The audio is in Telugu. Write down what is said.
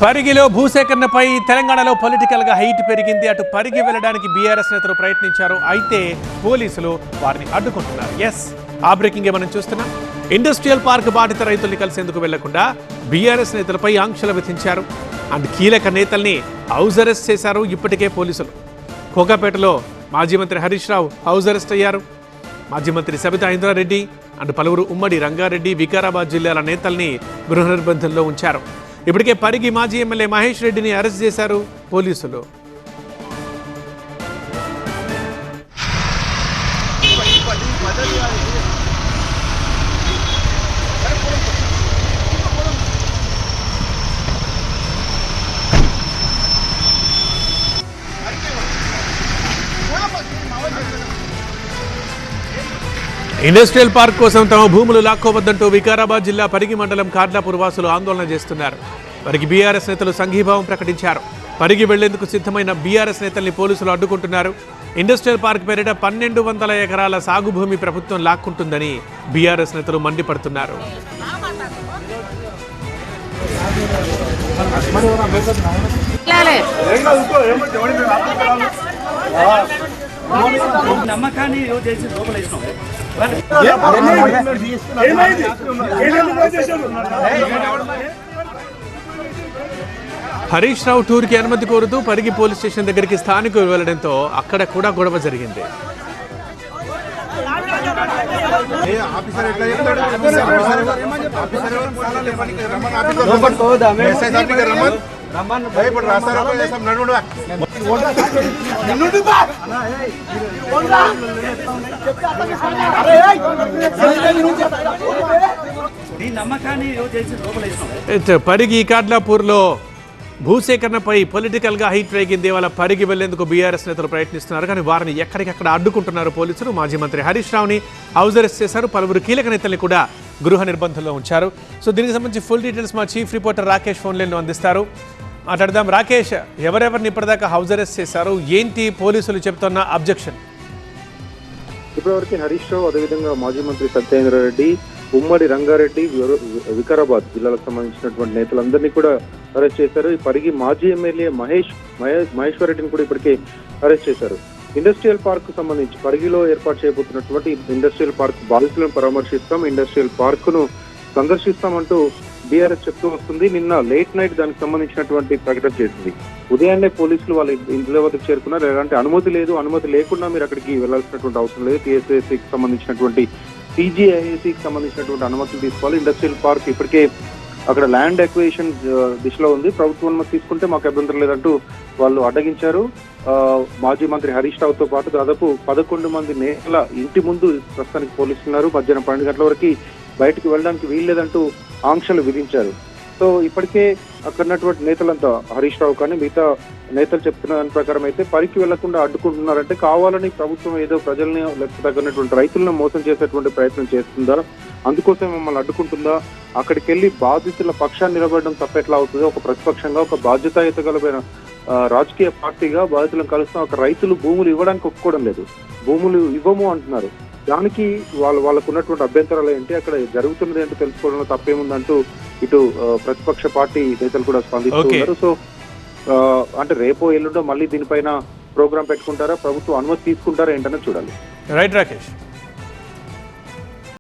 పరిగిలో భూసేకరణపై తెలంగాణలో పొలిటికల్ గా హైట్ పెరిగింది. అటు పరిగి వెళ్ళడానికి బీఆర్ఎస్ నేతలు ప్రయత్నించారు. అయితే పోలీసులు వారిని అడ్డుకుంటున్నారు. ఆ బ్రేకింగ్ మనం చూస్తున్నాం. ఇండస్ట్రియల్ పార్క్ బాధిత రైతుల్ని కలిసేందుకు వెళ్లకుండా బీఆర్ఎస్ నేతలపై ఆంక్షలు విధించారు. అండ్ కీలక నేతల్ని హౌస్ అరెస్ట్ చేశారు ఇప్పటికే పోలీసులు. కోకాపేటలో మాజీ మంత్రి హరీష్ రావు హౌస్ అరెస్ట్ అయ్యారు. మాజీ మంత్రి సబితా ఇంద్రారెడ్డి అండ్ పలువురు ఉమ్మడి రంగారెడ్డి, వికారాబాద్ జిల్లాల నేతల్ని గృహ నిర్బంధంలో ఉంచారు. ఇప్పటికే పరిగి మాజీ ఎమ్మెల్యే మహేష్ రెడ్డిని అరెస్ట్ చేశారు పోలీసులు. ఇండస్ట్రియల్ పార్క్ కోసం తమ భూములు లాక్కోవద్దంటూ వికారాబాద్ జిల్లా పరిగి మండలం కార్లాపూర్ వాసులు ఆందోళన చేస్తున్నారు. పరిగి బీఆర్ఎస్ నేతలు సంఘీభావం ప్రకటించారు. పరిగి వెళ్లేందుకు సిద్ధమైన బీఆర్ఎస్ నేతల్ని పోలీసులు అడ్డుకుంటున్నారు. ఇండస్ట్రియల్ పార్క్ పేరిట 1200 ఎకరాల సాగు భూమి ప్రభుత్వం లాక్కుంటుందని బీఆర్ఎస్ నేతలు మండిపడుతున్నారు. నమ్మకాన్ని హరీష్ రావు టూర్ కి అనుమతి కోరుతూ పరిగి పోలీస్ స్టేషన్ దగ్గరికి స్థానికులు వెళ్లడంతో అక్కడ కూడా గొడవ జరిగింది. పరిగి కార్లాపూర్లో భూసేకరణపై పొలిటికల్ గా హైట్ రేగింది. వాళ్ళ పరిగి వెళ్లేందుకు బీఆర్ఎస్ నేతలు ప్రయత్నిస్తున్నారు. కానీ వారిని ఎక్కడికక్కడ అడ్డుకుంటున్నారు పోలీసులు. మాజీ మంత్రి హరీష్ రావుని హౌస్ అరెస్ట్ చేశారు. పలువురు కీలక నేతల్ని కూడా గృహ నిర్బంధంలో ఉంచారు. సో దీనికి సంబంధించి ఫుల్ డీటెయిల్స్ మా చీఫ్ రిపోర్టర్ రాకేష్ ఫోన్ లైన్లో అందిస్తారు. మాట్లాడదాం. రాకేష్, ఎవరెవరిని ఇప్పటిదాకా హౌస్ అరెస్ట్ చేశారు, ఏంటి పోలీసులు చెప్తున్న అబ్జెక్షన్? ఇప్పటివరకు హరీష్ రావు, అదేవిధంగా మాజీ మంత్రి సత్యేంద్రారెడ్డి, ఉమ్మడి రంగారెడ్డి, వికారాబాద్ జిల్లాలకు సంబంధించినటువంటి నేతలందరినీ కూడా అరెస్ట్ చేశారు. ఈ పరిగి మాజీ ఎమ్మెల్యే మహేశ్వర్ రెడ్డిని కూడా ఇప్పటికే అరెస్ట్ చేశారు. ఇండస్ట్రియల్ పార్క్ కు సంబంధించి పరిగిలో ఏర్పాటు చేయబోతున్నటువంటి ఇండస్ట్రియల్ పార్క్ బాధితులను పరామర్శిస్తాం, ఇండస్ట్రియల్ పార్క్ ను సందర్శిస్తామంటూ బీఆర్ఎస్ చెప్తూ వస్తుంది. నిన్న లేట్ నైట్ దానికి సంబంధించినటువంటి ప్రకటన చేసింది. ఉదయాన్నే పోలీసులు వాళ్ళ ఇంట్లో వద్దకు చేరుకున్నారు. ఎలాంటి అనుమతి లేదు, అనుమతి లేకుండా మీరు అక్కడికి వెళ్లాల్సినటువంటి అవసరం లేదు. టీఎస్ఐసికి సంబంధించినటువంటి టీజీఐఏసీకి సంబంధించినటువంటి అనుమతులు తీసుకోవాలి. ఇండస్ట్రియల్ పార్క్ ఇప్పటికే అక్కడ ల్యాండ్ అక్విజిషన్ దిశలో ఉంది. ప్రభుత్వం అనుమతి తీసుకుంటే మాకు అభ్యంతరం లేదంటూ వాళ్ళు అడ్డగించారు. మాజీ మంత్రి హరీష్ రావుతో పాటు దాదాపు 11 మంది నేతల ఇంటి ముందు ప్రస్తుతానికి పోలీసులు ఉన్నారు. మధ్యాహ్నం 12 గంటల వరకు బయటకు వెళ్ళడానికి వీల్లేదంటూ ఆంక్షలు విధించారు. సో ఇప్పటికే అక్కడ ఉన్నటువంటి నేతలంతా హరీష్ రావు కానీ మిగతా నేతలు చెప్తున్న దాని ప్రకారం అయితే పరికి వెళ్లకుండా అడ్డుకుంటున్నారంటే కావాలని ప్రభుత్వం ఏదో ప్రజల్ని లేకపోతే తగినటువంటి రైతులను మోసం చేసేటువంటి ప్రయత్నం చేస్తుందా, అందుకోసం మమ్మల్ని అడ్డుకుంటుందా, అక్కడికి వెళ్లి బాధితుల పక్షాన్ని నిలబడడం తప్పెట్లా అవుతుందో, ఒక ప్రతిపక్షంగా ఒక బాధ్యతాయుతగలమైన రాజకీయ పార్టీగా బాధితులను కలుస్తాం. ఒక రైతులు భూములు ఇవ్వడానికి ఒప్పుకోవడం లేదు, భూములు ఇవ్వము అంటున్నారు. దానికి వాళ్ళకు ఉన్నటువంటి అభ్యంతరాలు ఏంటి, అక్కడ జరుగుతున్నది ఏంటో తెలుసుకోవడంలో తప్పేముందంటూ ఇటు ప్రతిపక్ష పార్టీ నేతలు కూడా స్పందిస్తున్నారు. సో అంటే రేపో ఎల్లుండో మళ్ళీ దీనిపైన ప్రోగ్రాం పెట్టుకుంటారా, ప్రభుత్వం అనుమతి తీసుకుంటారా ఏంటనే చూడాలి. రైట్ రాకేష్.